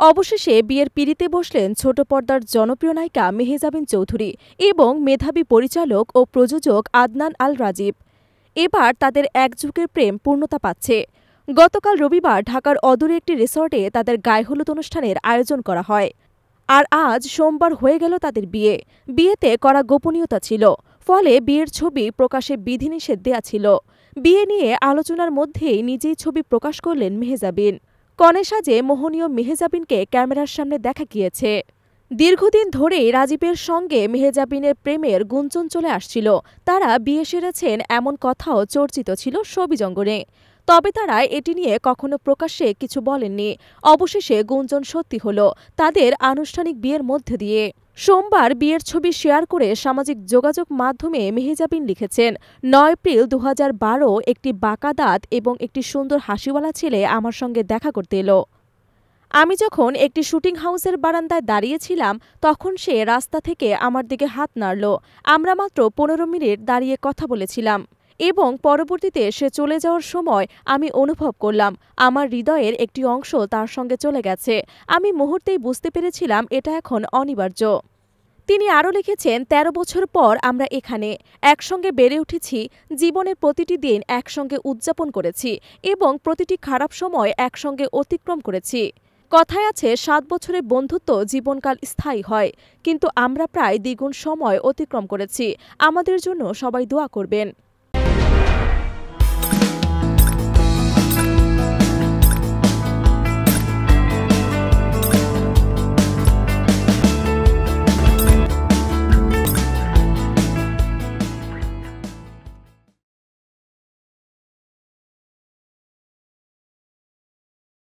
অবশেষে বিয়ের পিঁড়িতে বসলেন ছোট পর্দার জনপ্রিয় নায়িকা মেহজাবিন চৌধুরী এবং মেধাবী পরিচালক ও প্রযোজক আদনান আল রাজীব। এবার তাদের একযুগের প্রেম পূর্ণতা পাচ্ছে। গতকাল রবিবার ঢাকার অদূরে একটি রিসর্টে তাদের গায়েহলুদ অনুষ্ঠানের আয়োজন করা হয়। আর আজ সোমবার হয়ে গেল তাদের বিয়ে। বিয়েতে কড়া গোপনীয়তা ছিল, ফলে বিয়ের ছবি প্রকাশে বিধিনিষেধ দেয়া ছিল। বিয়ে নিয়ে আলোচনার মধ্যেই নিজেই ছবি প্রকাশ করলেন মেহজাবিন। কনে সাজে মোহনীয় মেহজাবিনকে ক্যামেরার সামনে দেখা গিয়েছে। দীর্ঘদিন ধরেই রাজীবের সঙ্গে মেহজাবিনের প্রেমের গুঞ্জন চলে আসছিল। তারা বিয়ে সেরেছেন এমন কথাও চর্চিত ছিল শোবিজ অঙ্গনে। তবে তারা এটি নিয়ে কখনো প্রকাশ্যে কিছু বলেননি। অবশেষে গুঞ্জন সত্যি হল তাদের আনুষ্ঠানিক বিয়ের মধ্যে দিয়ে। সোমবার বিয়ের ছবি শেয়ার করে সামাজিক যোগাযোগ মাধ্যমে মেহজাবিন লিখেছেন, ৯ এপ্রিল ২০১২ একটি বাঁকা দাঁত এবং একটি সুন্দর হাসিওয়ালা ছেলে আমার সঙ্গে দেখা করতে এলো। আমি যখন একটি শুটিং হাউসের বারান্দায় দাঁড়িয়েছিলাম তখন সে রাস্তা থেকে আমার দিকে হাত নাড়ল। আমরা মাত্র ১৫ মিনিট দাঁড়িয়ে কথা বলেছিলাম এবং পরবর্তীতে সে চলে যাওয়ার সময় আমি অনুভব করলাম আমার হৃদয়ের একটি অংশ তার সঙ্গে চলে গেছে। আমি মুহূর্তেই বুঝতে পেরেছিলাম এটা এখন অনিবার্য। তিনি আরও লিখেছেন, ১৩ বছর পর আমরা এখানে একসঙ্গে বেড়ে উঠেছি, জীবনের প্রতিটি দিন একসঙ্গে উদযাপন করেছি এবং প্রতিটি খারাপ সময় একসঙ্গে অতিক্রম করেছি। কথায় আছে ৭ বছরের বন্ধুত্ব জীবনকাল স্থায়ী হয়, কিন্তু আমরা প্রায় দ্বিগুণ সময় অতিক্রম করেছি। আমাদের জন্য সবাই দোয়া করবেন।